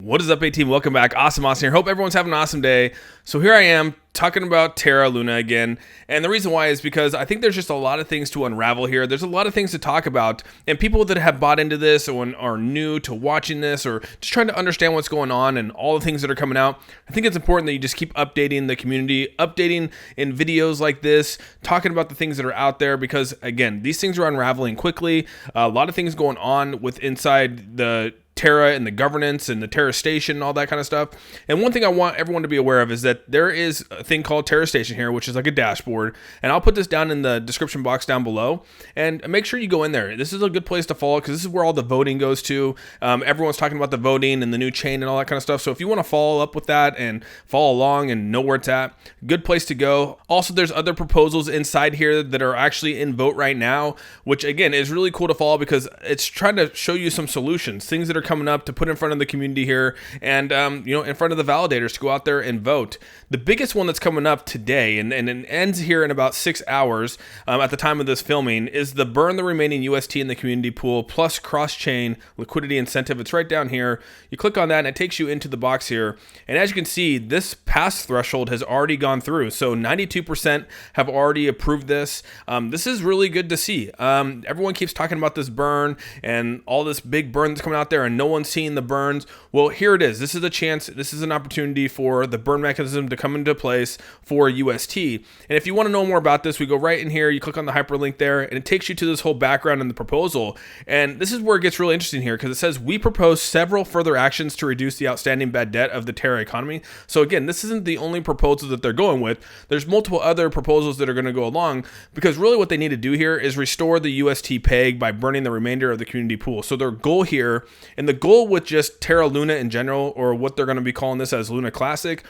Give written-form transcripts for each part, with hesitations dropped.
What is up, A-Team? Welcome back. Awesome here. Hope everyone's having an awesome day. So here I am talking about Terra Luna again. And the reason why is because I think there's just a lot of things to unravel here. There's a lot of things to talk about. And people that have bought into this or are new to watching this or just trying to understand what's going on and all the things that are coming out, I think it's important that you just keep updating the community, updating in videos like this, talking about the things that are out there because, again, these things are unraveling quickly. A lot of things going on with inside the Terra and the governance and the Terra station and all that kind of stuff. And one thing I want everyone to be aware of is that there is a thing called Terra station here, which is like a dashboard. And I'll put this down in the description box down below. And make sure you go in there. This is a good place to follow because this is where all the voting goes to. Everyone's talking about the voting and the new chain and all that kind of stuff. So if you want to follow up with that and follow along and know where it's at, good place to go. Also, there's other proposals inside here that are actually in vote right now, which again is really cool to follow because it's trying to show you some solutions, things that are coming up to put in front of the community here and in front of the validators to go out there and vote. The biggest one that's coming up today and it ends here in about 6 hours at the time of this filming is the burn the remaining UST in the community pool plus cross-chain liquidity incentive. It's right down here. You click on that and it takes you into the box here, and as you can see, this pass threshold has already gone through. So 92% have already approved this. This is really good to see. Everyone keeps talking about this burn and all this big burn that's coming out there and no one's seeing the burns. Well, here it is. This is a chance. This is an opportunity for the burn mechanism to come into place for UST. And if you want to know more about this, we go right in here. You click on the hyperlink there, and it takes you to this whole background in the proposal. And this is where it gets really interesting here because it says we propose several further actions to reduce the outstanding bad debt of the Terra economy. So again, this isn't the only proposal that they're going with. There's multiple other proposals that are going to go along because really what they need to do here is restore the UST peg by burning the remainder of the community pool. So their goal here, and the goal with just Terra Luna in general, or what they're going to be calling this as Luna Classic,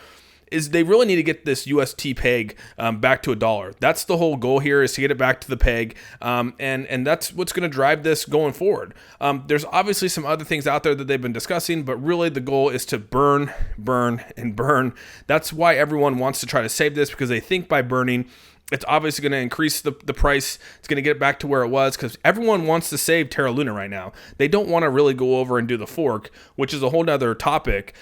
is they really need to get this UST peg back to $1. That's the whole goal here, is to get it back to the peg, and that's what's going to drive this going forward. There's obviously some other things out there that they've been discussing, but really the goal is to burn, burn, and burn. That's why everyone wants to try to save this, because they think by burning, it's obviously going to increase the price. It's going to get it back to where it was because everyone wants to save Terra Luna right now. They don't want to really go over and do the fork, which is a whole nother topic.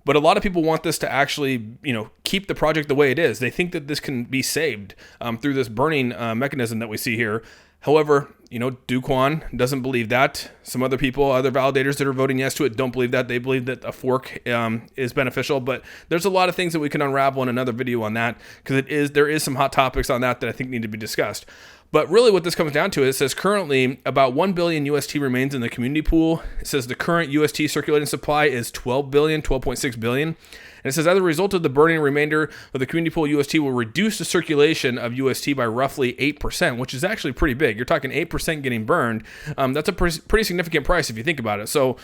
But a lot of people want this to actually, keep the project the way it is. They think that this can be saved through this burning mechanism that we see here. However, Duquan doesn't believe that. Some other people, other validators that are voting yes to it, don't believe that. They believe that a fork is beneficial. But there's a lot of things that we can unravel in another video on that because there is some hot topics on that I think need to be discussed. But really what this comes down to, it says currently about 1 billion UST remains in the community pool. It says the current UST circulating supply is 12.6 billion. And it says, as a result of the burning remainder of the community pool, UST will reduce the circulation of UST by roughly 8%, which is actually pretty big. You're talking 8% getting burned. That's a pretty significant price if you think about it. So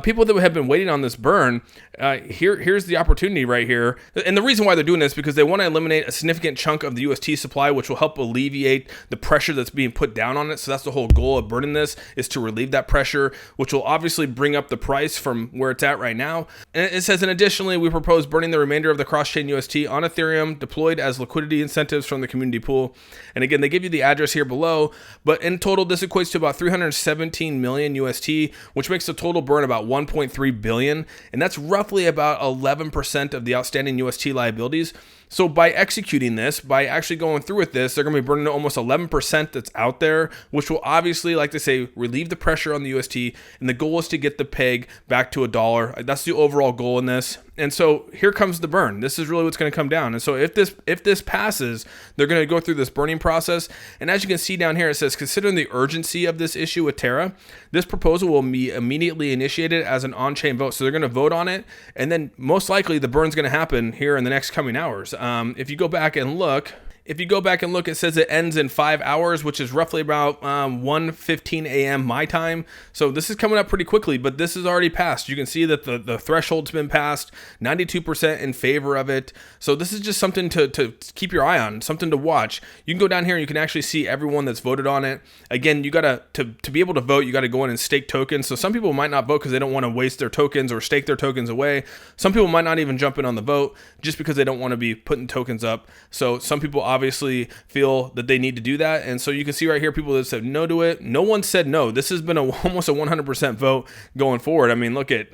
people that have been waiting on this burn, here's the opportunity right here. And the reason why they're doing this is because they want to eliminate a significant chunk of the UST supply, which will help alleviate the pressure that's being put down on it. So that's the whole goal of burning this, is to relieve that pressure, which will obviously bring up the price from where it's at right now. And it says, and additionally, we propose burning the remainder of the cross-chain UST on Ethereum deployed as liquidity incentives from the community pool. And again, they give you the address here below, but in total, this equates to about 317 million UST, which makes the total burn about 1.3 billion. And that's roughly about 11% of the outstanding UST liabilities. So by executing this, by actually going through with this, they're going to be burning almost 11% that's out there, which will obviously, like they say, relieve the pressure on the UST. And the goal is to get the peg back to $1. That's the overall goal in this. And so here comes the burn. This is really what's going to come down. And so if this passes, they're going to go through this burning process. And as you can see down here, it says, considering the urgency of this issue with Terra, this proposal will be immediately initiated as an on-chain vote. So they're going to vote on it. And then most likely the burn's going to happen here in the next coming hours. If you go back and look, it says it ends in 5 hours, which is roughly about 1:15 a.m. my time. So this is coming up pretty quickly, but this is already passed. You can see that the threshold's been passed, 92% in favor of it. So this is just something to keep your eye on, something to watch. You can go down here and you can actually see everyone that's voted on it. Again, you gotta to be able to vote, you got to go in and stake tokens. So some people might not vote because they don't want to waste their tokens or stake their tokens away. Some people might not even jump in on the vote just because they don't want to be putting tokens up. So some people obviously feel that they need to do that. And so you can see right here, people that said no to it. No one said no. This has been almost a 100% vote going forward. I mean, look at,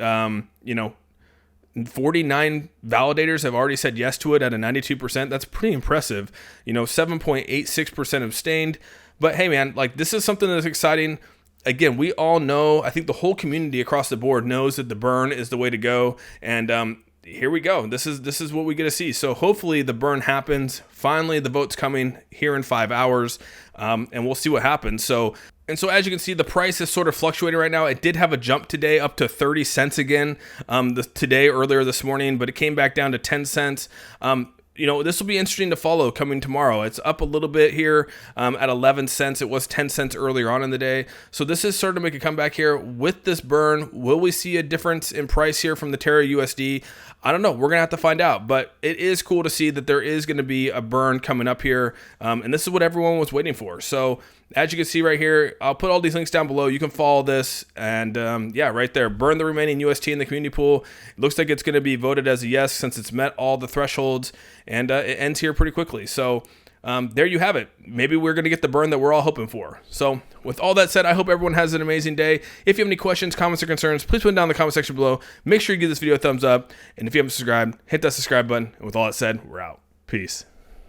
49 validators have already said yes to it at a 92%. That's pretty impressive. 7.86% abstained. But hey, man, like, this is something that's exciting. Again, we all know, I think the whole community across the board knows that the burn is the way to go. And here we go. This is what we get to see. So hopefully the burn happens. Finally, the vote's coming here in 5 hours, and we'll see what happens. So as you can see, the price is sort of fluctuating right now. It did have a jump today up to 30 cents again earlier this morning, but it came back down to 10 cents. This will be interesting to follow coming tomorrow. It's up a little bit here at 11 cents. It was 10 cents earlier on in the day. So this is starting to make a comeback here with this burn. Will we see a difference in price here from the Terra USD? I don't know. We're going to have to find out. But it is cool to see that there is going to be a burn coming up here. And this is what everyone was waiting for. So as you can see right here, I'll put all these links down below. You can follow this. And right there, burn the remaining UST in the community pool. It looks like it's going to be voted as a yes since it's met all the thresholds. And it ends here pretty quickly. So there you have it. Maybe we're going to get the burn that we're all hoping for. So with all that said, I hope everyone has an amazing day. If you have any questions, comments, or concerns, please put them down in the comment section below. Make sure you give this video a thumbs up. And if you haven't subscribed, hit that subscribe button. And with all that said, we're out. Peace.